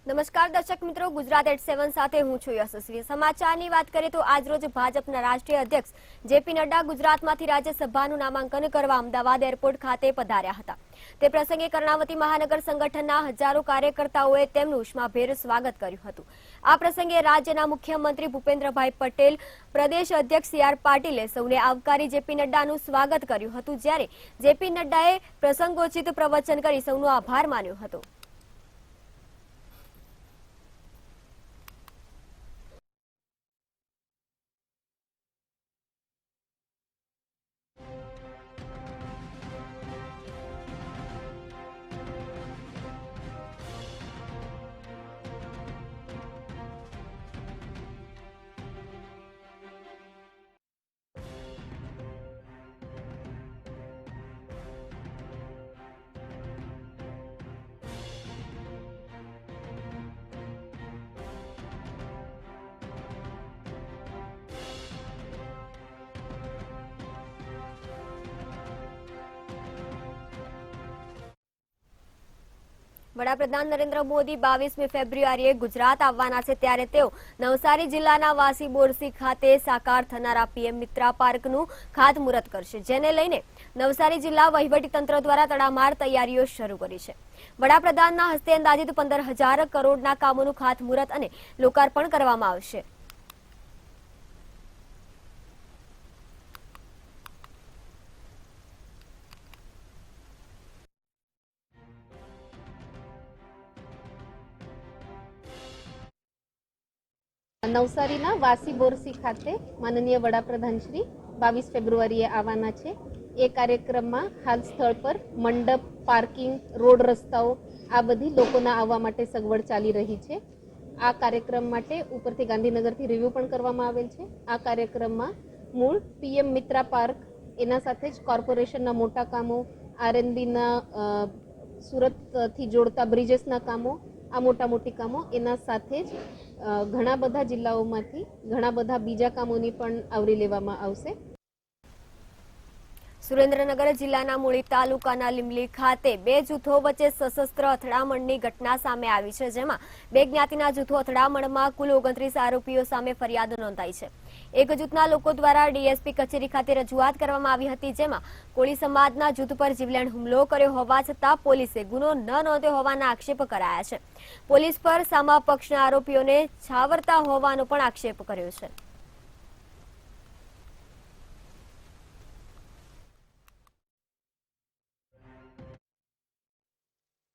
નમસ્કાર દર્શક મિત્રો, ગુજરાત એટ 7 સાથે હું છું યશસ્વી। સમાચારની વાત કરીએ તો આજ રોજ ભાજપના રાષ્ટ્રીય અધ્યક્ષ જેપી નડ્ડા ગુજરાતમાંથી રાજ્યસભાનું નામાંકન કરવા અમદાવાદ એરપોર્ટ ખાતે પધાર્યા હતા। તે પ્રસંગે કર્ણાવતી મહાનગર સંગઠનના હજારો કાર્યકર્તાઓએ તેમનું ઉષ્માભેર સ્વાગત કર્યું હતું। આ પ્રસંગે રાજ્યના મુખ્યમંત્રી ભૂપેન્દ્રભાઈ પટેલ, પ્રદેશ અધ્યક્ષ સી આર પાટીલે સૌને આવકારી જેપી નડ્ડાનું સ્વાગત કર્યું હતું, જ્યારે જેપી નડ્ડાએ પ્રસંગોચિત પ્રવચન કરી સૌનો આભાર માન્યો હતો। વડાપ્રધાન નરેન્દ્ર મોદી 22મી ફેબ્રુઆરીએ ગુજરાત આવવાના છે, ત્યારે તેઓ નવસારી જિલ્લાના વાસી બોરસી ખાતે સાકાર થનારા પીએમ મિત્રા પાર્કનું ખાતમુહૂર્ત કરશે, જેને લઈને નવસારી જિલ્લા વહીવટીતંત્ર દ્વારા તડામાર તૈયારીઓ શરૂ કરી છે। વડાપ્રધાનના હસ્તે અંદાજિત 15,000 કરોડના કામોનું ખાતમુહૂર્ત અને લોકાર્પણ કરવામાં આવશે। નવસારીના વાસી બોરસી ખાતે માનનીય વડાપ્રધાન શ્રી 22 ફેબ્રુઆરીએ આવવાના છે। એ કાર્યક્રમમાં હાલ સ્થળ પર મંડપ, પાર્કિંગ, રોડ રસ્તાઓ આ બધી લોકોના આવવા માટે સગવડ ચાલી રહી છે। આ કાર્યક્રમ માટે ઉપરથી ગાંધીનગરથી રિવ્યુ પણ કરવામાં આવેલ છે। આ કાર્યક્રમમાં મૂળ પીએમ મિત્રા પાર્ક, એના સાથે જ કોર્પોરેશનના મોટા કામો, આરએનબીના સુરતથી જોડતા બ્રિજેસના કામો, આ મોટી કામો, એના સાથે જ ઘણા બધા જિલ્લાઓમાંથી ઘણા બધા બીજા કામોની પણ આવરી લેવામાં આવશે। સુરેન્દ્રનગર જિલ્લાના મૂળી તાલુકાના લીંબલી ખાતે બે જૂથો વચ્ચે સશસ્ત્ર અથડામણની ઘટના સામે આવી છે, જેમાં બે જ્ઞાતિના જૂથો અથડામણમાં કુલ 29 આરોપીઓ સામે ફરિયાદ નોંધાઈ છે। એક જૂથના લોકો દ્વારા ડીએસપી કચેરી ખાતે રજૂઆત કરવામાં આવી હતી, જેમાં કોળી સમાજના જૂથ પર જીવલેણ હુમલો કર્યો હોવા છતાં પોલીસે ગુનો ન નોંધ્યો હોવાના આક્ષેપ કરાયા છે। પોલીસ પર સામા પક્ષના આરોપીઓને છાવરતા હોવાનો પણ આક્ષેપ કર્યો છે।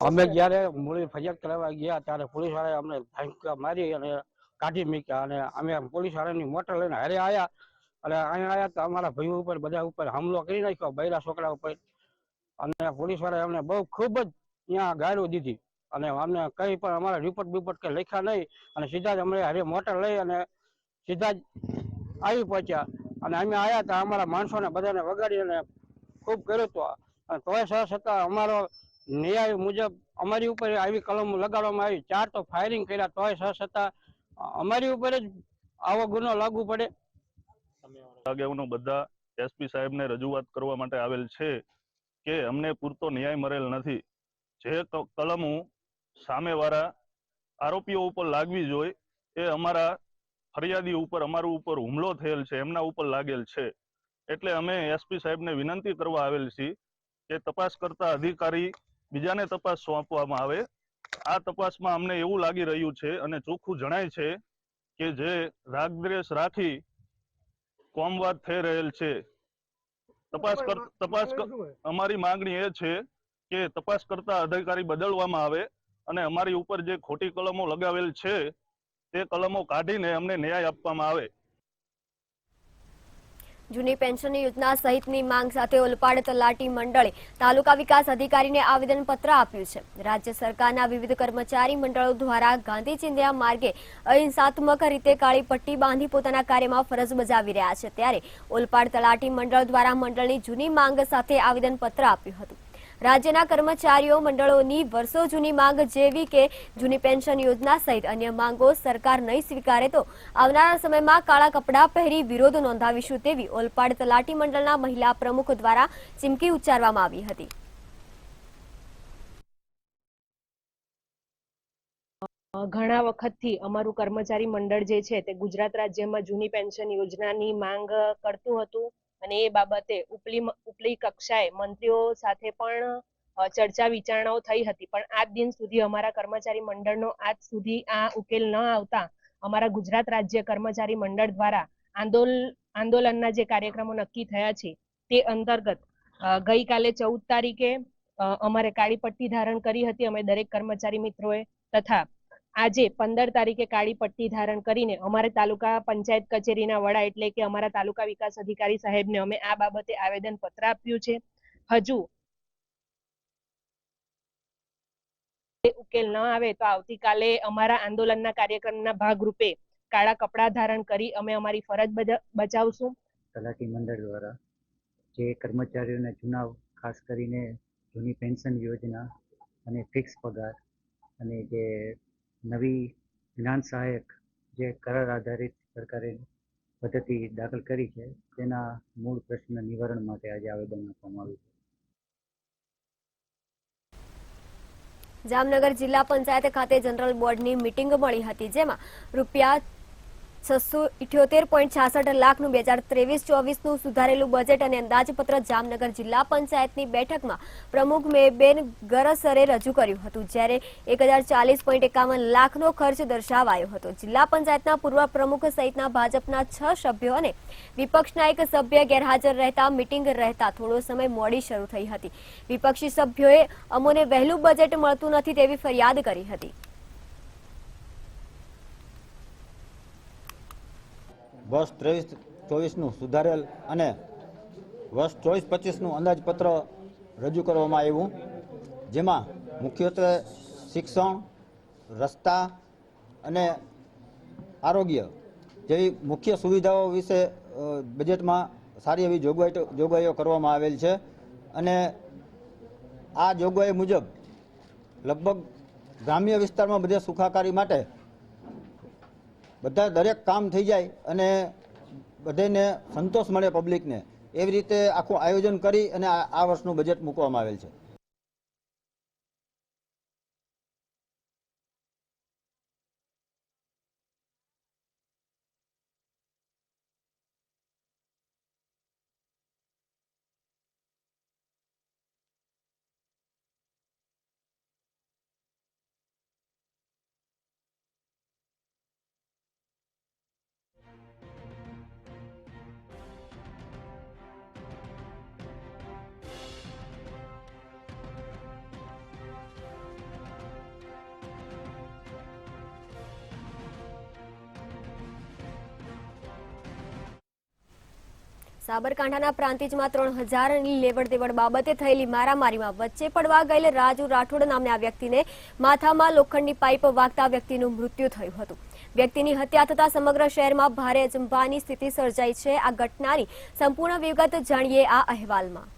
અમે જ્યારે મૂળી ફરિયાદ કરવા ગયા ત્યારે પોલીસ વાળાએ અમને ધમકી મારી અને કાઢી મૂક્યા, અને અમે પોલીસ વાળાની મોટર લઈને હારે આવ્યા અને અહીંયા આવ્યા તો અમારા ભાઈઓ ઉપર બધા ઉપર હુમલો કરી નાખ્યો, બૈરા છોકરા ઉપર। અને પોલીસ વાળાએ અમને બહુ ખૂબ જ ત્યાં ગાળો દીધી અને અમને કંઈ પણ અમારા રિપોર્ટ બિપોર્ટ કંઈ લખ્યા નહીં, અને સીધા જ અમે હારે મોટર લઈ અને સીધા જ આવી પહોંચ્યા। અને અમે આવ્યા તો અમારા માણસોને બધાને વગાડી અને ખૂબ કર્યો હતો, અને તોય છતાં અમારો ન્યાય મુજબ અમારી ઉપર આવી કલમ લગાડવામાં આવી। 4 તો ફાયરિંગ કર્યા, તોય છતાં અમારી ઉપર જ આવો ગુનો લાગુ પડે। આગેવાનો બધા એસપી સાહેબને રજૂઆત કરવા માટે આવેલ છે કે અમને પૂરતો ન્યાય મળેલ નથી। જે કલમો સામેવાળા આરોપીઓ ઉપર લાગવી જોઈએ એ અમારા ફરિયાદી ઉપર, અમારું ઉપર હુમલો થયેલ છે એમના ઉપર લાગેલ છે। એટલે અમે એસપી સાહેબને વિનંતી કરવા આવેલ છીએ કે તપાસ કરતા અધિકારી બીજાને તપાસ સોંપવામાં આવે। આ તપાસમાં અમને એવું લાગી રહ્યું છે અને ચોખ્ખું જણાય છે કે જે રાગદ્વેષ રાખી કોમવાદ થઈ રહેલ છે। અમારી માંગણી એ છે કે તપાસ કરતા અધિકારી બદલવામાં આવે અને અમારી ઉપર જે ખોટી કલમો લગાવેલ છે તે કલમો કાઢીને અમને ન્યાય આપવામાં આવે। જૂની પેન્શન યોજના સહિતની માંગ સાથે ઓલપાડ તલાટી મંડળે તાલુકા વિકાસ અધિકારીને આવેદનપત્ર આપ્યું છે। રાજ્ય સરકારના વિવિધ કર્મચારી મંડળો દ્વારા ગાંધી ચિંધ્યા માર્ગે અહિંસાત્મક રીતે કાળી પટ્ટી બાંધી પોતાના કાર્યમાં ફરજ બજાવી રહ્યા છે, ત્યારે ઓલપાડ તલાટી મંડળ દ્વારા મંડળની જૂની માંગ સાથે આવેદનપત્ર આપ્યું હતું। રાજ્યના કર્મચારીઓ મંડળોની વર્ષો જૂની માંગ જેવી કે જૂની પેન્શન યોજના સહિત અન્ય માંગો સરકાર નહીં સ્વીકારે તો આવનારા સમયમાં કાળા કપડાં પહેરી વિરોધ નોંધાવીશું તેવી ઓલપાડ તલાટી મંડળના મહિલા પ્રમુખ દ્વારા ચીમકી ઉચ્ચારવામાં આવી હતી। ઘણા વખતથી અમારું કર્મચારી મંડળ જે છે તે ગુજરાત રાજ્યમાં જૂની પેન્શન યોજનાની માંગ કરતું હતું અને એ બાબતે ઉપલી કક્ષાએ મંત્રીઓ સાથે પણ ચર્ચા વિચારણાઓ થઈ હતી, પણ આજ દિન સુધી અમારા કર્મચારી મંડળનો આજ સુધી આ ઉકેલ ન આવતા અમારા ગુજરાત રાજ્ય કર્મચારી મંડળ દ્વારા આંદોલનના જે કાર્યક્રમો નક્કી થયા છે તે અંતર્ગત ગઈકાલે 14 તારીખે અમારે કાળી પટ્ટી ધારણ કરી હતી અમે દરેક કર્મચારી મિત્રોએ, તથા આજે 15 તારીખે કાળી પટ્ટી ધારણ કરીને અમારે તાલુકા પંચાયત કચેરીના વડા એટલે કે અમારા તાલુકા વિકાસ અધિકારી સાહેબને અમે આ બાબતે આવેદન પત્ર આપ્યું છે. હજુ ઉકેલ ન આવે તો આવતીકાલે અમારા આંદોલનના કાર્યક્રમના ભાગરૂપે કાળા કપડા ધારણ કરી અમે અમારી ફરજ બજાવશું. તલાટી મંડળ દ્વારા જે કર્મચારીઓને જૂના, ખાસ કરીને જૂની પેન્શન યોજના અને ફિક્સ પગાર અને જે નવી જ્ઞાન સહાયક જે કરાર આધારિત સરકારે પદ્ધતિ દાખલ કરી છે તેના મૂળ પ્રશ્ન નિવારણ માટે આજે આવેદન આપવામાં આવ્યું છે. જામનગર જિલ્લા પંચાયત ખાતે જનરલ બોર્ડની મીટિંગ મળી હતી, જેમાં ₹678.66 લાખનું 2023-24નું સુધારેલું બજેટ અને અંદાજપત્ર જામનગર જિલ્લા પંચાયતની બેઠકમાં પ્રમુખ મેબેન ગરસરે રજૂ કર્યું હતું, જ્યારે 1040.51 લાખનો ખર્ચ દર્શાવાયો હતો. જિલ્લા પંચાયતના પૂર્વ પ્રમુખ સહિતના ભાજપના 6 સભ્યો અને વિપક્ષના 1 સભ્ય ગેરહાજર રહેતા મીટિંગ રહેતા થોડો સમય મોડી શરૂ થઈ હતી. વિપક્ષી સભ્યોએ અમોને વહેલું બજેટ મળતું નથી તેવી ફરિયાદ કરી હતી. વર્ષ 23-24નું સુધારેલ અને વર્ષ 24-25નું અંદાજપત્ર રજૂ કરવામાં આવ્યું, જેમાં મુખ્યત્વે શિક્ષણ, રસ્તા અને આરોગ્ય જેવી મુખ્ય સુવિધાઓ વિશે બજેટમાં સારી એવી જોગવાઈઓ કરવામાં આવેલ છે અને આ જોગવાઈ મુજબ લગભગ ગ્રામ્ય વિસ્તારમાં બધે સુખાકારી માટે બધા દરેક કામ થઈ જાય અને બધાને સંતોષ મળે પબ્લિકને, એવી રીતે આખું આયોજન કરી અને આ વર્ષનું બજેટ મૂકવામાં આવેલ છે. સાબરકાંઠાના પ્રાંતિજમાં 3000ની લેવડ દેવડ બાબતે થયેલી મારામારીમાં વચ્ચે પડવા ગયેલ રાજુ રાઠોડ નામના વ્યક્તિને માથામાં લોખંડની પાઇપ વાગતા વ્યક્તિનું મૃત્યુ થયું હતું. વ્યક્તિની હત્યા થતા સમગ્ર શહેરમાં ભારે અચંબાની સ્થિતિ સર્જાઈ છે. આ ઘટનાની સંપૂર્ણ વિગત જાણીએ આ અહેવાલમાં.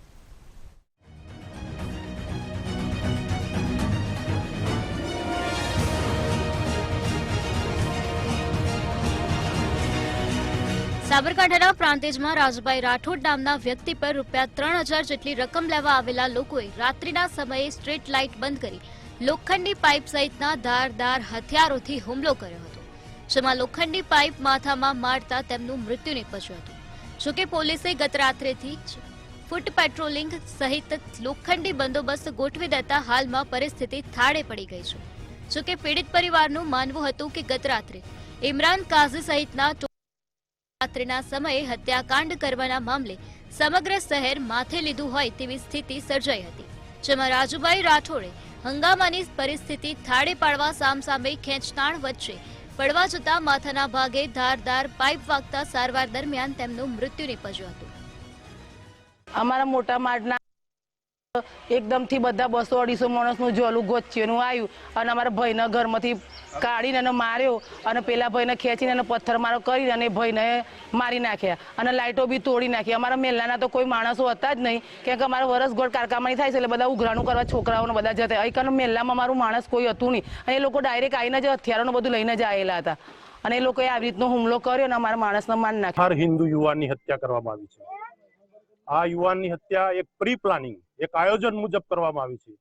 સાબરકાંઠાના પ્રાંતિજમાં રાજુભાઈ રાઠોડ નામના વ્યક્તિ પર ₹3000 જેટલી રકમ લેવા આવેલા લોકોએ રાત્રિના સમયે સ્ટ્રીટ લાઇટ બંધ કરી લોખંડની પાઇપ સહિતના ધારદાર હથિયારોથી હુમલો કર્યો હતો, જેમાં લોખંડની પાઇપ માથામાં મારતા તેમનું મૃત્યુ નીપજ્યું હતું. જોકે પોલીસે ગત રાત્રેથી જ ફૂટ પેટ્રોલિંગ સહિત લોખંડી બંદોબસ્ત ગોઠવી દેતા હાલમાં પરિસ્થિતિ થાળે પડી ગઈ છે. જોકે પીડિત પરિવારનું માનવું હતું કે ગત રાત્રે ઇમરાન કાઝી સહિતના રાત્રિના સમયે હત્યાકાંડ કરવાના મામલે સમગ્ર શહેર માથે લીધું હોય તેવી સ્થિતિ સર્જાઈ હતી, જેમાં રાજુભાઈ રાઠોડે હંગામાની પરિસ્થિતિ થાળે પાડવા સામસામે ખેંચતાણ વચ્ચે પડવા જતા માથાના ભાગે ધારદાર પાઇપ વાગતા સારવાર દરમિયાન તેમનું મૃત્યુ નીપજ્યું હતું. અમારા મોટા માળના એકદમથી બધા 200-250 માણસનું જોલું ગોચ્ચેનું આવ્યું અને અમારા ભાઈના ઘરમાંથી કાઢીને એને માર્યો અને પેલા ભાઈને ખેંચીને એને પથ્થરમારો કરીને અને ભાઈને મારી નાખ્યા અને લાઇટો બી તોડી નાખી. અમારા મેલાના તો કોઈ માણસો હતા જ નહીં, કેમ કે અમારા વરસગોળ કારકામાની થાય છે એટલે બધા ઉઘરાણું કરવા છોકરાઓને બધા જતા. અહીં મેલામાં મારું માણસ કોઈ હતું નહીં અને એ લોકો ડાયરેક્ટ આવીને જ હથિયારોને બધું લઈને જ આવેલા હતા અને એ લોકોએ આવી રીતનો હુમલો કર્યો અને અમારા માણસને મારી નાખ્યો. હિન્દુ યુવાનની હત્યા કરવામાં આવી છે. આ યુવાનની હત્યા એક પ્રી પ્લાનિંગ, એક આયોજન મુજબ કરવામાં આવી છે.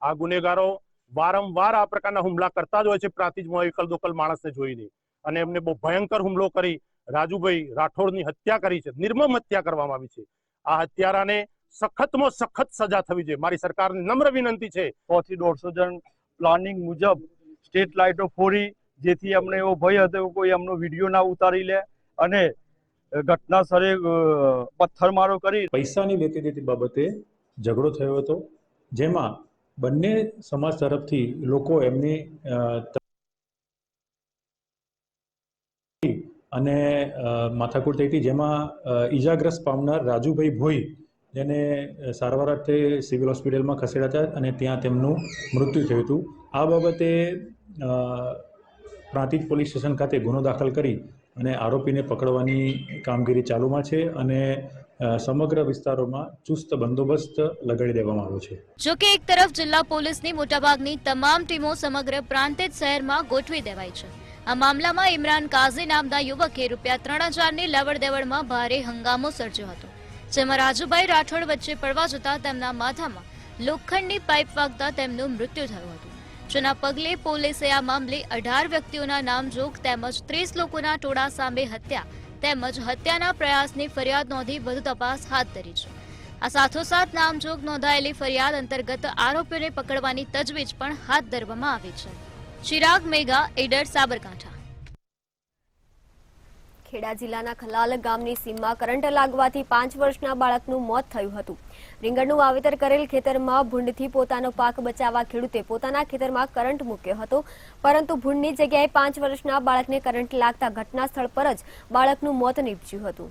આ ગુનેગારો વારંવાર આ પ્રકારના હુમલા કરતા જ હોય છે પ્રાંતિજમાં એકલ દોકલ માણસને જોઈને, અને એમને બહુ ભયંકર હુમલો કરી રાજુભાઈ રાઠોડની હત્યા કરી છે, નિર્મમ હત્યા કરવામાં આવી છે. આ હત્યારાને સખતમાં સખત સજા થવી જોઈએ. મારી સરકારને નમ્ર વિનંતી છે. 100 થી 150 જણ પ્લાનિંગ મુજબ સ્ટ્રીટ લાઇટો ફોડી, જેથી અમને એવો ભય હતો કોઈ એમનો વિડીયો ના ઉતારી લે અને ઘટના સ્થળે પથ્થરમારો કરી. પૈસાની લેતી દેતી બાબતે ઝઘડો થયો હતો, જેમાં બંને સમાજ તરફથી લોકો એમની અને માથાકૂટ થઈ હતી, જેમાં ઈજાગ્રસ્ત પામનાર રાજુભાઈ ભોઈ, જેને સારવાર અર્થે સિવિલ હોસ્પિટલમાં ખસેડાયા હતા અને ત્યાં તેમનું મૃત્યુ થયું હતું. આ બાબતે પ્રાંતિજ પોલીસ સ્ટેશન ખાતે ગુનો દાખલ કરી અને આરોપીને પકડવાની કામગીરી ચાલુમાં છે અને સમગ્ર વિસ્તારોમાં ચુસ્ત બંદોબસ્ત લગાડી દેવામાં આવ્યો છે. જો કે એક તરફ જિલ્લા પોલીસની મોટાભાગની તમામ ટીમો સમગ્ર પ્રાંતિજ શહેરમાં ગોઠવી દેવાઈ છે. આ મામલામાં ઇમરાન કાઝી નામના યુવકે ₹3,000ની લેવડ દેવડમાં ભારે હંગામો સર્જ્યો હતો, જેમાં રાજુભાઈ રાઠોડ વચ્ચે પડવા જતા તેમના માથામાં લોખંડની પાઇપ વાગતા તેમનું મૃત્યુ થયું હતું. જેના પગલે પોલીસે આ મામલે 18 વ્યક્તિઓના નામજોગ તેમજ 30 લોકોના ટોળા સામે હત્યા તેમજ હત્યાના પ્રયાસની ફરિયાદ નોંધી વધુ તપાસ હાથ ધરી છે. આ સાથોસાથ નામજોગ નોંધાયેલી ફરિયાદ અંતર્ગત આરોપીઓને પકડવાની તજવીજ પણ હાથ ધરવામાં આવી છે. ચિરાગ મેઘા, એડર, સાબરકાંઠા. ખેડા જિલ્લાના ખલાલ ગામની સીમમાં કરંટ લાગવાથી 5 વર્ષના બાળકનું મોત થયું હતું. રીંગણનું વાવેતર કરેલ ખેતરમાં ભૂંડથી પોતાનો પાક બચાવવા ખેડૂતે પોતાના ખેતરમાં કરંટ મૂક્યો હતો, પરંતુ ભૂંડની જગ્યાએ 5 વર્ષના બાળકને કરંટ લાગતા ઘટના સ્થળ પર જ બાળકનું મોત નીપજ્યું હતું.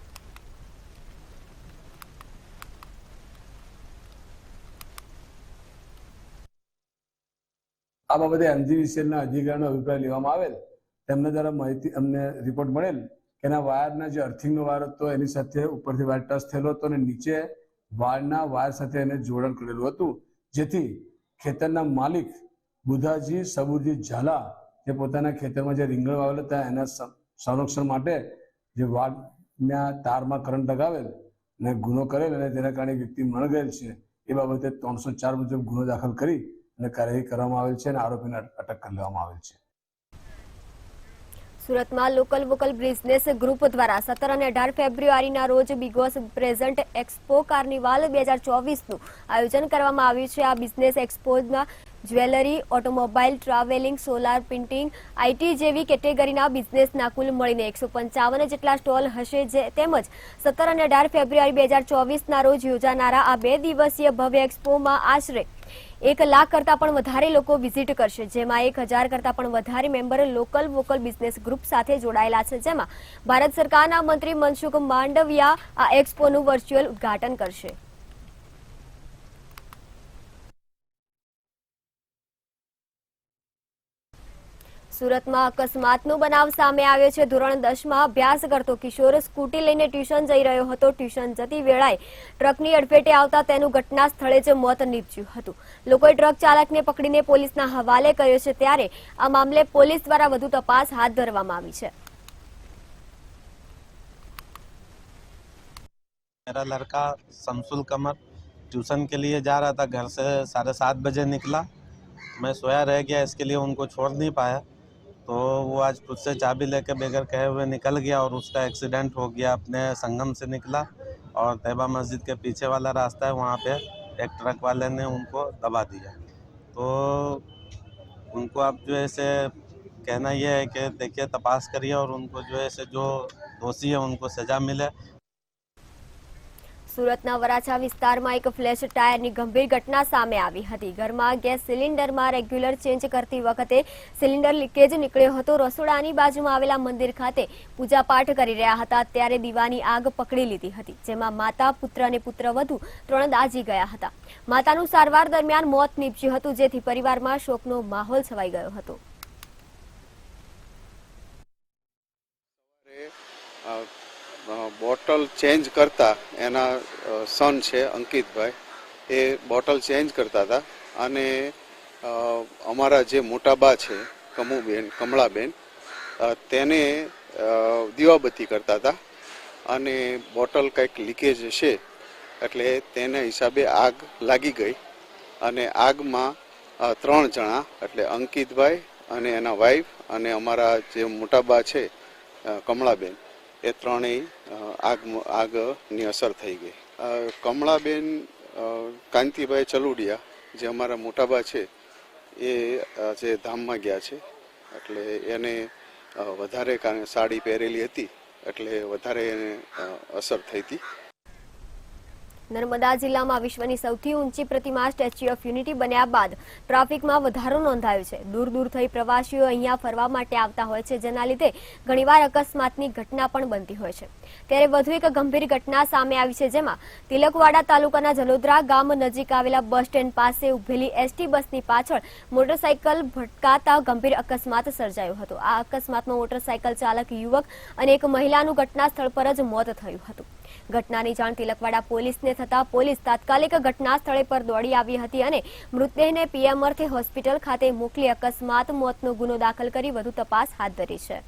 આ બાબતે એમજીવીસીએલના અધિકારીનો અભિપ્રાય લેવામાં આવેલ. તેમના દ્વારા માહિતી અમને રિપોર્ટ મળેલ કે એના વાયરના જે અર્થિંગનો વાયર હતો એની સાથે ઉપરથી વાયર ટચ થયેલો હતો અને નીચે વાયરના વાયર સાથે એને જોડાણ કરેલું હતું, જેથી ખેતરના માલિક બુધાજી સબુરજી ઝાલા જે પોતાના ખેતરમાં જે રીંગણ વાવેલ હતા એના સંરક્ષણ માટે જે વાયરના તારમાં કરંટ લગાવેલ અને ગુનો કરેલ અને તેના કારણે વ્યક્તિ મરણ ગયેલ છે. એ બાબતે 304 મુજબ ગુનો દાખલ કરી અને કાર્યવાહી કરવામાં આવેલ છે અને આરોપીને અટક કરી લેવામાં આવેલ છે. સુરતમાં લોકલ વોકલ બિઝનેસ ગ્રુપ દ્વારા 17 અને 18 ફેબ્રુઆરીના રોજ બિગોસ પ્રેઝન્ટ એક્સપો કાર્નિવાલ 2024નું આયોજન કરવામાં આવ્યું છે. આ બિઝનેસ એક્સપોમાં jewellery, automobile, travelling, solar, printing, IT જેવી કેટેગરીના બિઝનેસના કુલ મળીને 155 જેટલા સ્ટોલ હશે. તેમજ 17 અને 18 ફેબ્રુઆરી 2024ના રોજ યોજાનારા આ 2 દિવસીય ભવ્ય એક્સપોમાં આશરે 1 લાખ કરતાં પણ વધારે લોકો વિઝિટ કરશે, જેમાં 1000 કરતાં પણ વધારે member local vocal business group સાથે જોડાયેલા છે. જેમાં ભારત સરકારના મંત્રી મનસુખ માંડવિયા આ એક્સપોનું વર્ચ્યુઅલ ઉદ્ઘાટન કરશે. સુરતમાં અકસ્માતનો બનાવ સામે આવ્યો છે. ધોરણ 10માં અભ્યાસ કરતો કિશોર સ્કૂટી લઈને ટ્યુશન જઈ રહ્યો હતો. ટ્યુશન જતી વેળાએ ટ્રકની અડફેટે આવતા તેનું ઘટના સ્થળે જ મોત નીપજ્યું હતું. લોકોએ ટ્રક ચાલકને પકડીને પોલીસના હવાલે કર્યો છે. ત્યારે આ મામલે પોલીસ દ્વારા વધુ તપાસ હાથ ધરવામાં આવી છે. मेरा लड़का शमसुल कमर ट्यूशन के लिए जा रहा था, घर से 7:30 बजे निकला. मैं सोया रह गया, इसके लिए उनको छोड़ नहीं पाया, तो वो आज खुद से चाबी लेके बगैर कहे हुए निकल गया और उसका एक्सीडेंट हो गया. अपने संगम से निकला और तैयबा मस्जिद के पीछे वाला रास्ता है, वहाँ पे एक ट्रक वाले ने उनको दबा दिया. तो उनको अब जो है कहना ये है कि देखिए तपास करिए और उनको जो है जो दोषी है उनको सजा मिले. સુરતના વરાછા વિસ્તારમાં એક ફ્લેશ ટાયરની ગંભીર ઘટના સામે આવી હતી. ઘરમાં ગેસ સિલિન્ડરમાં રેગ્યુલર ચેન્જ કરતી વખતે સિલિન્ડર લીકેજ નીકળ્યો હતો. રસોડાની બાજુમાં આવેલા મંદિર ખાતે પૂજાપાઠ કરી રહ્યા હતા ત્યારે દીવાની આગ પકડી લીધી હતી, જેમાં માતા, પુત્ર અને પુત્રવધુ 3 દાઝી ગયા હતા. માતાનું સારવાર દરમિયાન મોત નીપજ્યું હતું, જેથી પરિવારમાં શોકનો માહોલ છવાઈ ગયો હતો. બોટલ ચેન્જ કરતા એના સન છે અંકિતભાઈ, એ બોટલ ચેન્જ કરતા હતા અને અમારા જે મોટા બા છે કમળાબેન, તેને દીવાબત્તી કરતા હતા અને બોટલ કંઈક લીકેજ છે એટલે તેના હિસાબે આગ લાગી ગઈ અને આગમાં ત્રણ જણા એટલે અંકિતભાઈ અને એના વાઈફ અને અમારા જે મોટાબા છે કમળાબેન, એ ત્રણેય આગની અસર થઈ ગઈ. કમળાબેન કાંતિભાઈ ચલુડિયા જે અમારા મોટાબા છે એ જે ધામમાં ગયા છે એટલે એને વધારે સાડી પહેરેલી હતી એટલે વધારે એને અસર થઈ હતી. નર્મદા જિલ્લામાં વિશ્વની સૌથી ઊંચી પ્રતિમા સ્ટેચ્યુ ઓફ યુનિટી બન્યા બાદ ટ્રાફિકમાં વધારો નોંધાયો છે. દૂર દૂર થઈ પ્રવાસીઓ અહીંયા ફરવા માટે આવતા હોય છે, જેના લીધે ઘણીવાર અકસ્માતની ઘટના પણ બનતી હોય છે. ત્યારે વધુ એક ગંભીર ઘટના સામે આવી છે, જેમાં તિલકવાડા તાલુકાના જલોદરા ગામ નજીક આવેલા બસ સ્ટેન્ડ પાસે ઉભેલી એસટી બસની પાછળ મોટરસાયકલ ભટકાતા ગંભીર અકસ્માત સર્જાયો હતો. આ અકસ્માતમાં મોટરસાયકલ ચાલક યુવક અને એક મહિલાનું ઘટના સ્થળ પર જ મોત થયું હતું. ઘટનાની જાણ તિલકવાડા પોલીસને થતા પોલીસ તાત્કાલિક ઘટના સ્થળે પર દોડી આવી હતી અને મૃતદેહને પીએમ અર્થે હોસ્પિટલ ખાતે મોકલી અકસ્માત મોતનો ગુનો દાખલ કરી વધુ તપાસ હાથ ધરી છે.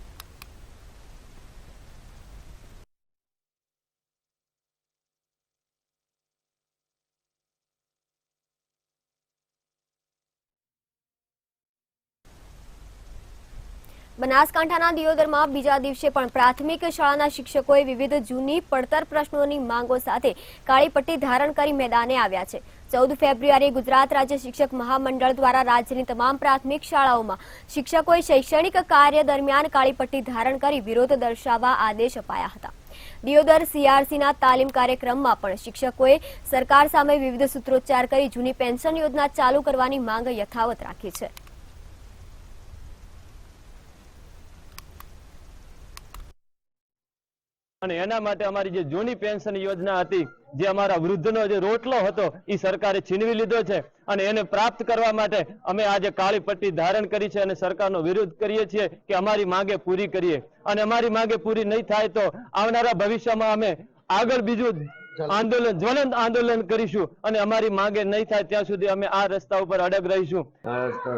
બનાસકાંઠાના દિયોદરમાં બીજા દિવસે પણ પ્રાથમિક શાળાના શિક્ષકોએ વિવિધ જૂની પડતર પ્રશ્નોની માંગો સાથે કાળી પટ્ટી ધારણ કરી મેદાને આવ્યા છે. 14 ફેબ્રુઆરીએ ગુજરાત રાજ્ય શિક્ષક મહામંડળ દ્વારા રાજ્યની તમામ પ્રાથમિક શાળાઓમાં શિક્ષકોએ શૈક્ષણિક કાર્ય દરમિયાન કાળી પટ્ટી ધારણ કરી વિરોધ દર્શાવવા આદેશ અપાયા હતા. દિયોદર સીઆરસીના તાલીમ કાર્યક્રમમાં પણ શિક્ષકોએ સરકાર સામે વિવિધ સૂત્રોચ્ચાર કરી જૂની પેન્શન યોજના ચાલુ કરવાની માંગ યથાવત રાખી છે. અને એના માટે અમારી જે જૂની પેન્શન યોજના હતી, જે અમારા વૃદ્ધનો જે રોટલો હતો, એ સરકારે છીનવી લીધો છે અને એને પ્રાપ્ત કરવા માટે અમે આજે કાળી પટ્ટી ધારણ કરી છે અને સરકારનો વિરોધ કરીએ છીએ કે અમારી માંગે પૂરી કરીએ. અને અમારી માંગે પૂરી નહીં થાય તો આવનારા ભવિષ્યમાં અમે આગળ બીજું આંદોલન, જ્વલંત આંદોલન કરીશું અને અમારી માંગે નહીં થાય ત્યાં સુધી અમે આ રસ્તા ઉપર અડગ રહીશું.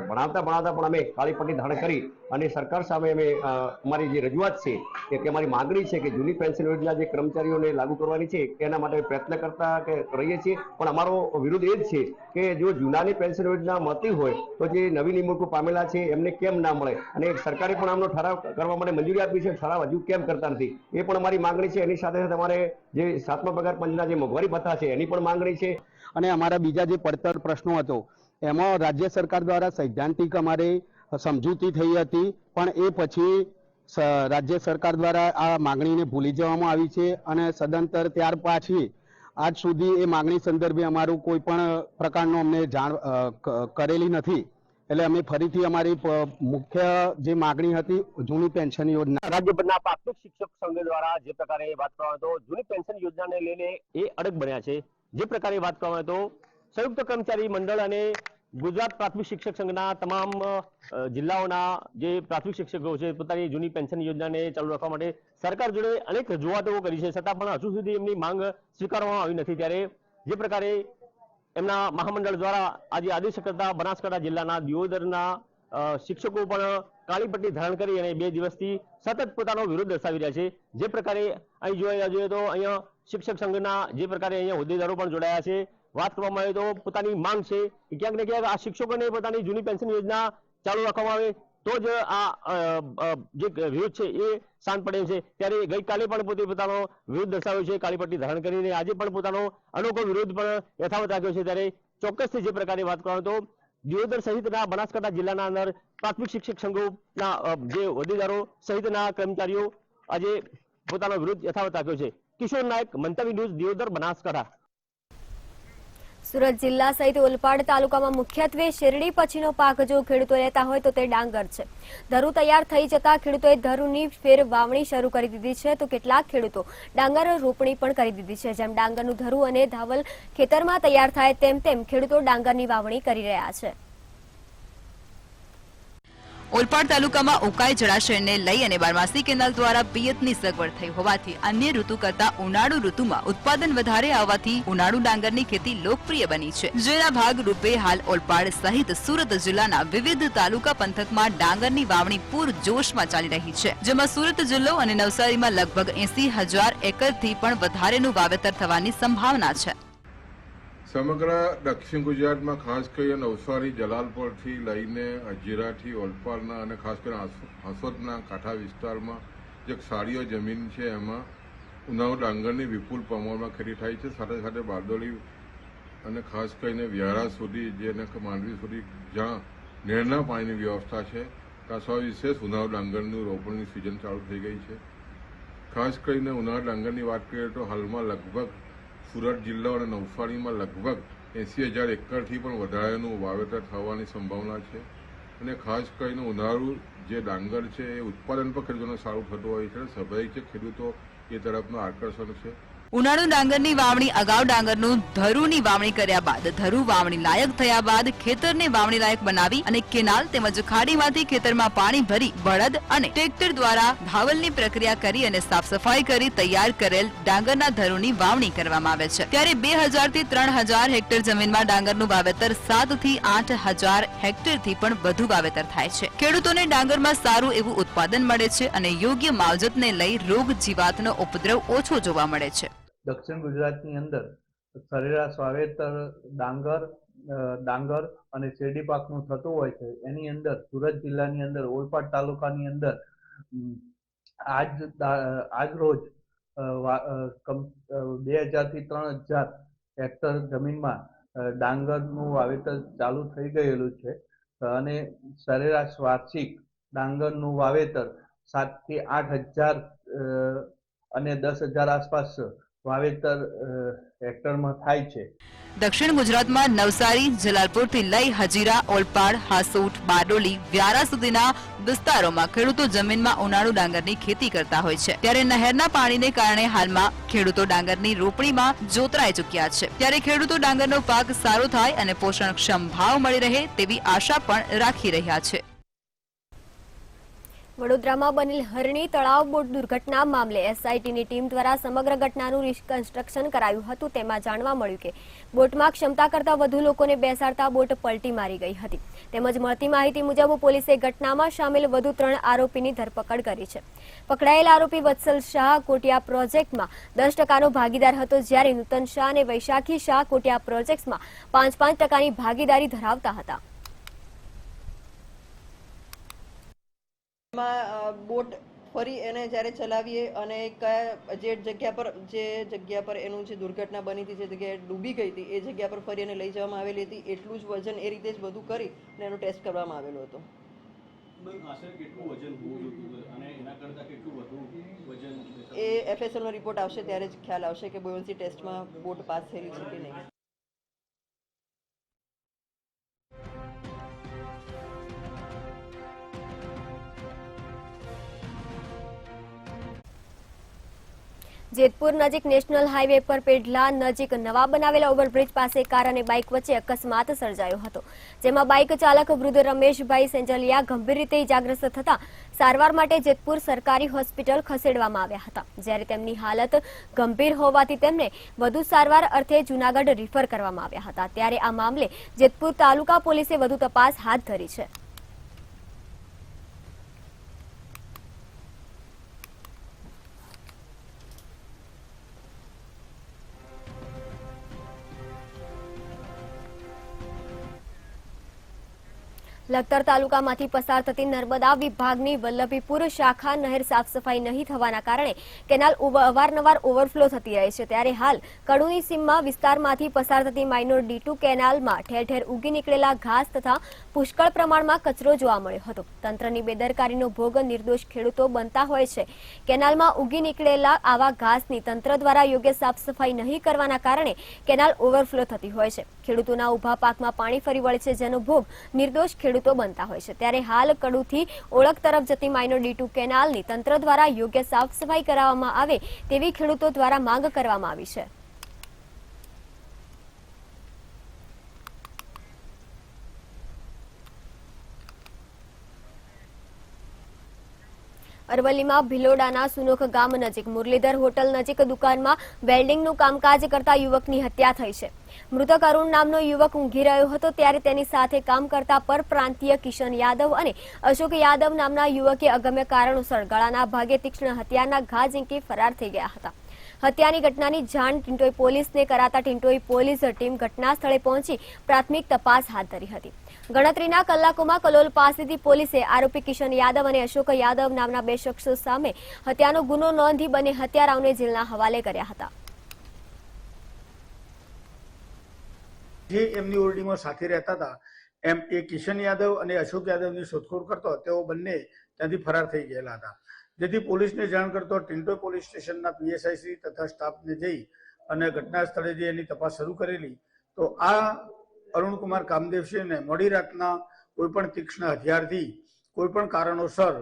ભણાવતા પણ અમે કાળી પટ્ટી ધારણ કરી અને સરકાર સામે અમે અમારી જે રજૂઆત છે કે અમારી માંગણી છે કે જૂની પેન્શન યોજના જે કર્મચારીઓને લાગુ કરવાની છે એના માટે પ્રયત્ન કરતા કે રહીએ છીએ. પણ અમારો વિરોધ એ જ છે કે જો જૂનાની પેન્શન યોજના મળતી હોય તો જે નવી નિમણૂકો પામેલા છે એમને કેમ ના મળે, અને સરકારે પણ આમનો ઠરાવ કરવા માટે મંજૂરી આપી છે, ઠરાવ હજુ કેમ કરતા નથી, એ પણ અમારી માંગણી છે. એની સાથે સાથે અમારે જે 7મા પગાર પંચના જે મોંઘવારી ભથ્થા છે એની પણ માંગણી છે. અને અમારા બીજા જે પડતર પ્રશ્નો હતો એમાં રાજ્ય સરકાર દ્વારા સૈદ્ધાંતિક અમારે સમજૂતી થઈ હતી, પણ એ પછી રાજ્ય સરકાર દ્વારા આ માંગણીને ભૂલી જવામાં આવી છે અને સદંતર ત્યાર પાછી આજ સુધી એ માંગણી સંદર્ભે અમારું કોઈ પણ પ્રકારનો અમને જાણ કરેલી નથી. એટલે અમે ફરીથી અમારી મુખ્ય જે માંગણી હતી જૂની પેન્શન યોજના. રાજ્યભરના પ્રાથમિક શિક્ષક સંઘ દ્વારા જે પ્રકારે વાત કરવામાં તો જૂની પેન્શન યોજનાને લઈને એ અડગ બન્યા છે. જે પ્રકારે વાત કરવામાં તો સંયુક્ત કર્મચારી મંડળ અને ગુજરાત પ્રાથમિક શિક્ષક સંઘના તમામ જિલ્લાઓના જે પ્રાથમિક શિક્ષકો છે પોતાની જૂની પેન્શન યોજનાને ચાલુ રાખવા માટે સરકાર જોડે અનેક રજૂઆતો કરી છે, છતાં પણ હજુ સુધી એમની માંગ સ્વીકારવામાં આવી નથી. ત્યારે જે પ્રકારે એમના મહામંડળ દ્વારા આજે આદેશ કરતા બનાસકાંઠા જિલ્લાના દિયોદરના શિક્ષકો પણ કાળી પટ્ટી ધારણ કરી અને 2 દિવસથી સતત પોતાનો વિરોધ દર્શાવી રહ્યા છે. જે પ્રકારે અહીં જોઈએ તો અહીંયા શિક્ષક સંઘના જે પ્રકારે અહીંયા હોદ્દેદારો પણ જોડાયા છે. વાત કરવામાં આવે તો પોતાની માંગ છે કે ક્યાંક ને ક્યાંક આ શિક્ષકોને પોતાની જૂની પેન્શન યોજના ચાલુ રાખવામાં આવે તો જ આ જે વિરોધ છે એ શાંત પડે છે. ત્યારે ગઈકાલે પણ પોતે પોતાનો વિરોધ દર્શાવ્યો છે કાળી પટ્ટી ધારણ કરીને, આજે પણ પોતાનો અનોખો વિરોધ પણ યથાવત રાખ્યો છે. ત્યારે ચોક્કસથી જે પ્રકારે વાત કરવામાં તો દિયોદર સહિતના બનાસકાંઠા જિલ્લાના અંદર પ્રાથમિક શિક્ષક સંઘોના જે હોદ્દેદારો સહિતના કર્મચારીઓ આજે પોતાનો વિરોધ યથાવત રાખ્યો છે. કિશોર નાયક, મંતવ્ય ન્યૂઝ, દિયોદર, બનાસકાંઠા. સુરત જિલ્લા સહિત ઓલપાડ તાલુકામાં મુખ્યત્વે શેરડી પછીનો પાક જો ખેડૂતો લેતા હોય તો તે ડાંગર છે. ધરું તૈયાર થઈ જતા ખેડૂતોએ ધરુની ફેર વાવણી શરૂ કરી દીધી છે, તો કેટલાક ખેડૂતો ડાંગર રોપણી પણ કરી દીધી છે. જેમ ડાંગરનું ધરું અને ધાવલ ખેતરમાં તૈયાર થાય તેમ ખેડૂતો ડાંગરની વાવણી કરી રહ્યા છે. ઓલપાડ તાલુકામાં ઉકાઈ જળાશયને લઈ અને બારમાસી કેનાલ દ્વારા પિયતની સગવડ થઈ હોવાથી અન્ય ઋતુ કરતા ઉનાળુ ઋતુમાં ઉત્પાદન વધારે આવવાથી ઉનાળુ ડાંગરની ખેતી લોકપ્રિય બની છે. જેના ભાગરૂપે હાલ ઓલપાડ સહિત સુરત જિલ્લાના વિવિધ તાલુકા પંથકમાં ડાંગરની વાવણી પૂરજોશમાં ચાલી રહી છે. જેમાં સુરત જિલ્લો અને નવસારીમાં લગભગ 80,000 એકરથી પણ વધારેનું વાવેતર થવાની સંભાવના છે. સમગ્ર દક્ષિણ ગુજરાતમાં ખાસ કરીને નવસારી જલાલપોરથી લઈને અજીરાથી ઓલપાડના અને ખાસ કરીને હાંસોદના કાંઠા વિસ્તારમાં જે ક્ષારીય જમીન છે એમાં ઉનાળુ ડાંગરની વિપુલ પ્રમાણમાં ખેતી થાય છે. સાથે સાથે બારડોલી અને ખાસ કરીને વ્યારા સુધી જેને માંડવી સુધી જ્યાં નહેરના પાણીની વ્યવસ્થા છે ત્યાં સવિશેષ ઉનાળુ ડાંગરનું રોપણની સિઝન ચાલુ થઈ ગઈ છે. ખાસ કરીને ઉનાળુ ડાંગરની વાત કરીએ તો હાલમાં લગભગ સુરત જિલ્લો અને નવસારીમાં લગભગ 80,000 એકરથી પણ વધારેનું વાવેતર થવાની સંભાવના છે. અને ખાસ કરીને ઉનાળુ જે ડાંગર છે એ ઉત્પાદન પણ ખેડૂતોને સારું થતું હોય છે. સ્વાભાવિક છે ખેડૂતો એ તરફનું આકર્ષણ છે. ઉનાળુ ડાંગરની વાવણી અગાઉ ડાંગરનું ધરુની વાવણી કર્યા બાદ ધરુ વાવણી લાયક થયા બાદ ખેતરને વાવણી લાયક બનાવી અને કેનાલ તેમજ ખાડીમાંથી ખેતરમાં પાણી ભરી બળદ અને ટ્રેક્ટર દ્વારા ભાવલની પ્રક્રિયા કરી અને સાફ સફાઈ કરી તૈયાર કરેલ ડાંગરના ધરુની વાવણી કરવામાં આવે છે. ત્યારે 2000 થી 3000 હેક્ટર જમીનમાં ડાંગરનું વાવેતર 7 થી 8000 હેક્ટરથી પણ વધુ વાવેતર થાય છે. ખેડૂતોને ડાંગરમાં સારું એવું ઉત્પાદન મળે છે અને યોગ્ય માવજતને લઈ રોગ જીવાતનો ઉપદ્રવ ઓછો જોવા મળે છે. દક્ષિણ ગુજરાતની અંદર સરેરાશ વાવેતર ડાંગર અને શેરડી પાકનું થતું હોય છે. એની અંદર સુરત જિલ્લાની અંદર ઓલપાડ તાલુકાની અંદર આજ રોજ 2000 થી 3000 હેક્ટર જમીનમાં ડાંગરનું વાવેતર ચાલુ થઈ ગયેલું છે અને સરેરાશ વાર્ષિક ડાંગરનું વાવેતર 7 થી 8000 અને 10,000 આસપાસ વાવેતર હેક્ટરમાં થાય છે. દક્ષિણ ગુજરાતમાં નવસારી જલાલપુરથી લઈ હજીરા ઓલપાડ હાસોટ બારડોલી વ્યારા સુધીના વિસ્તારોમાં ખેડૂતો જમીનમાં ઉનાળુ ડાંગરની ખેતી કરતા હોય છે. ત્યારે નહેરના પાણીને કારણે હાલમાં ખેડૂતો ડાંગરની રોપણીમાં જોતરાઈ ચૂક્યા છે. ત્યારે ખેડૂતો ડાંગરનો પાક સારો થાય અને પોષણક્ષમ ભાવ મળી રહે તેવી આશા પણ રાખી રહ્યા છે. વડોદરામાં બનેલ હરણી તળાવ બોટ દુર્ઘટના મામલે એસઆઈટીની ટીમ દ્વારા સમગ્ર ઘટનાનું રિકન્સ્ટ્રક્શન કરાયું હતું. તેમાં જાણવા મળ્યું કે બોટમાં ક્ષમતા કરતાં વધુ લોકોને બેસાડતા બોટ પલટી મારી ગઈ હતી. તેમજ મળતી માહિતી મુજબ પોલીસે ઘટનામાં સામેલ વધુ 3 આરોપીની ધરપકડ કરી છે. પકડાયેલ આરોપી વત્સલ શાહ કોટિયા પ્રોજેક્ટમાં 10% ભાગીદાર હતો, જ્યારે નૂતન શાહ અને વૈશાખી શાહ કોટિયા પ્રોજેક્ટ્સમાં 5% ભાગીદારી ધરાવતા હતા. બોટ ફરી એને જ્યારે ચલાવીએ અને જે જગ્યા પર એનું જે દુર્ઘટના બની હતી, જે જગ્યાએ ડૂબી ગઈ હતી, એ જગ્યા પર ફરી એને લઈ જવામાં આવેલી હતી. એટલું જ વજન એ રીતે જ બધું કરી અને એનો ટેસ્ટ કરવામાં આવેલો હતો. એ FSL નો રિપોર્ટ આવશે ત્યારે જ ખ્યાલ આવશે કે બોયન્સી ટેસ્ટમાં બોટ પાસ થયેલી છે કે નહીં. જેતપુર નજીક નેશનલ હાઈવે પર પેડલા નજીક નવા બનાવેલા ઓવરબ્રિજ પાસે કાર અને બાઇક વચ્ચે અકસ્માત સર્જાયો હતો, જેમાં બાઇક ચાલક વૃદ્ધ રમેશભાઈ સેંજલિયા ગંભીર રીતે ઇજાગ્રસ્ત થતા સારવાર માટે જેતપુર સરકારી હોસ્પિટલ ખસેડવામાં આવ્યા હતા. જ્યારે તેમની હાલત ગંભીર હોવાથી તેમને વધુ સારવાર અર્થે જૂનાગઢ રિફર કરવામાં આવ્યા હતા. ત્યારે આ મામલે જેતપુર તાલુકા પોલીસે વધુ તપાસ હાથ ધરી છે. લખતર તાલુકામાંથી પસાર થતી નર્મદા વિભાગની વલ્લભીપુર શાખા નહેર સાફ સફાઈ નહીં થવાના કારણે કેનાલ અવારનવાર ઓવરફ્લો થતી રહે છે. ત્યારે હાલ કડુની સીમમાં વિસ્તારમાંથી પસાર થતી માઇનોર D2 કેનાલમાં ઠેર ઠેર ઉગી નીકળેલા ઘાસ તથા પુષ્કળ પ્રમાણમાં કચરો જોવા મળ્યો હતો. તંત્રની બેદરકારીનો ભોગ નિર્દોષ ખેડૂતો બનતા હોય છે. કેનાલમાં ઉગી નીકળેલા આવા ઘાસની તંત્ર દ્વારા યોગ્ય સાફ સફાઈ નહીં કરવાના કારણે કેનાલ ઓવરફ્લો થતી હોય છે. ખેડૂતોના ઉભા પાકમાં પાણી ફરી વળે છે, જેનો ભોગ નિર્દોષ ખેડૂતો બનતા હોય છે. ત્યારે હાલ કડુથી ઓળખ તરફ જતી માઇનોર D2 કેનાલની તંત્ર દ્વારા યોગ્ય સાફ સફાઈ કરાવવામાં આવે તેવી ખેડૂતો દ્વારા માંગ કરવામાં આવી છે. અરવલ્લીમાં ભિલોડાના સુનોખ ગામ નજીક મુરલીધર હોટલ નજીક દુકાનમાં વેલ્ડિંગનું કામકાજ કરતા યુવકની હત્યા થઈ છે. મૃતક અરુણ નામનો યુવક ઊંઘી રહ્યો હતો, ત્યારે તેની સાથે કામ કરતા પરપ્રાંતીય કિશન યાદવ અને અશોક યાદવ નામના યુવકે અગમ્ય કારણોસર ગળાના ભાગે તીક્ષ્ણ હથિયારના ઘા ઝીંકી ફરાર થઈ ગયા હતા. હત્યાની ઘટનાની જાણ ટિન્ટોઈ પોલીસને કરાતા ટિન્ટોઈ પોલીસ ટીમ ઘટના સ્થળે પહોંચી પ્રાથમિક તપાસ હાથ ધરી હતી. ગણતરીના કલાકોમાં કલોલ પાસેથી પોલીસે આરોપી કિશન યાદવ અને અશોક યાદવ નામના 2 શખ્સો સામે હત્યાનો ગુનો નોંધી બંને હત્યારાઓને જેલના હવાલે કર્યા હતા. જે એમની ઓરડીમાં સાથે રહેતા હતા એમ એ કિશન યાદવ અને અશોક યાદવની શોધખોળ કરતો તેઓ બંને ત્યાંથી ફરાર થઈ ગયેલા હતા. જેથી પોલીસને જાણ કરતો ટિન્ટોઈ પોલીસ સ્ટેશનના પીએસઆઈ શ્રી તથા સ્ટાફને જઈ અને ઘટના સ્થળે જઈ એની તપાસ શરૂ કરેલી. તો આ અરુણકુમાર કામદેવસિંહને મોડી રાતના કોઈ પણ તીક્ષ્ણ હથિયારથી કોઈ પણ કારણોસર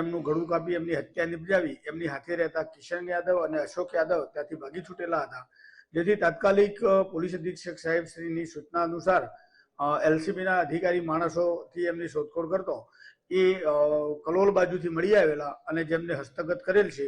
એમનું ગળું કાપી એમની હત્યા નિપજાવી એમની હાથે રહેતા કિશન યાદવ અને અશોક યાદવ ત્યાંથી ભાગી છૂટેલા હતા. જેથી તાત્કાલિક પોલીસ અધિક્ષક સાહેબ શ્રીની સૂચના અનુસાર એલસીબીના અધિકારી માણસોથી એમની શોધખોળ કરતો એ કલોલ બાજુથી મળી આવેલા અને જેમને હસ્તગત કરેલ છે.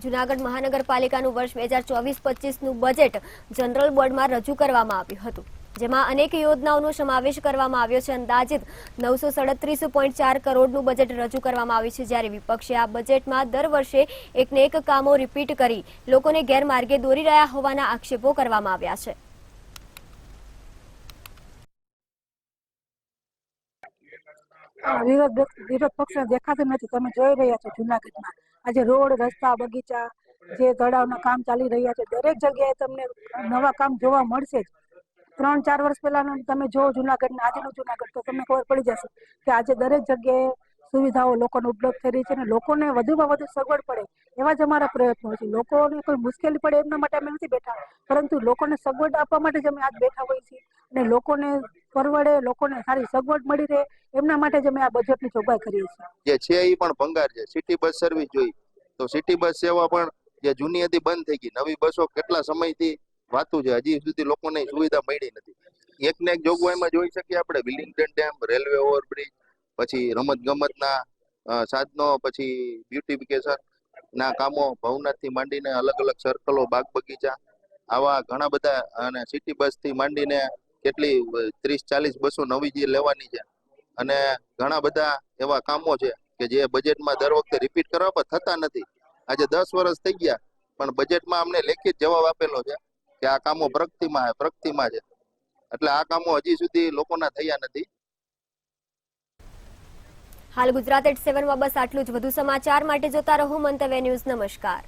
જૂનાગઢ મહાનગરપાલિકાનું વર્ષ 2024-25નું બજેટ જનરલ બોર્ડમાં રજૂ કરવામાં આવ્યું હતું, જેમાં અનેક યોજનાઓનો સમાવેશ કરવામાં આવ્યો છે. અંદાજિત 937.4 કરોડનું બજેટ રજૂ કરવામાં આવ્યું છે, જ્યારે વિપક્ષે આ બજેટમાં દર વર્ષે એકને એક કામો રિપીટ કરી લોકોને ગેરમાર્ગે દોરી રહ્યા હોવાના આક્ષેપો કરવામાં આવ્યા છે. વિરોધ પક્ષને દેખાતું નથી. તમે જોઈ રહ્યા છો જૂનાગઢમાં આજે રોડ, રસ્તા, બગીચા, જે તળાવના કામ ચાલી રહ્યા છે, દરેક જગ્યાએ તમને નવા કામ જોવા મળશે જ. 3-4 વર્ષ પહેલાનું તમે જો જૂનાગઢ આજનું જૂનાગઢ તો તમને ખબર પડી જશે કે આજે દરેક જગ્યાએ સુવિધાઓ લોકોને ઉપલબ્ધ થઈ રહી છે અને લોકોને વધુમાં વધુ સગવડ પડે એવા જ અમારા પ્રયત્નો છે. લોકોને કોઈ મુશ્કેલી પડે એમના માટે અમે નથી બેઠા, પરંતુ લોકોને સગવડ આપવા માટે જ અમે આજ બેઠા હોઈએ છીએ અને લોકોને પરવડે, લોકોને સારી સગવડ મળી રહે એમના માટે જ અમે આ બજેટની જોગવાઈ કરીએ છીએ. જે છે એ પણ ભંગાર છે. સિટી બસ સર્વિસ જોઈ તો સિટી બસ સેવા પણ જે જૂની હતી બંધ થઈ ગઈ. નવી બસો કેટલા સમયથી વાતું છે, હજી સુધી લોકોને સુવિધા મળી નથી. એક ને એક જોગવાઈમાં જોઈ શકીએ આપણે વિલિંગ્ટન ડેમ, રેલવે ઓવરબ્રિજ, પછી રમત ગમતના સાધનો, પછી બ્યુટિફિકેશન ના કામો, ભવનાથથી માંડીને અલગ અલગ સર્કલો, બાગ બગીચા, આવા ઘણા બધા, અને સિટી બસ થી માંડીને કેટલી 30-40 બસો નવી જે લેવાની છે અને ઘણા બધા એવા કામો છે કે જે બજેટમાં દર વખતે રિપીટ કરવા પર થતા નથી. આજે 10 વર્ષ થઈ ગયા પણ બજેટમાં અમને લેખિત જવાબ આપેલો છે કે આ કામો પ્રગતિમાં છે. એટલે આ કામો હજી સુધી લોકોના થયા નથી. હાલ ગુજરાત@7માં બસ આટલું જ. વધુ સમાચાર માટે જોતા રહો મંતવ્ય ન્યૂઝ. નમસ્કાર.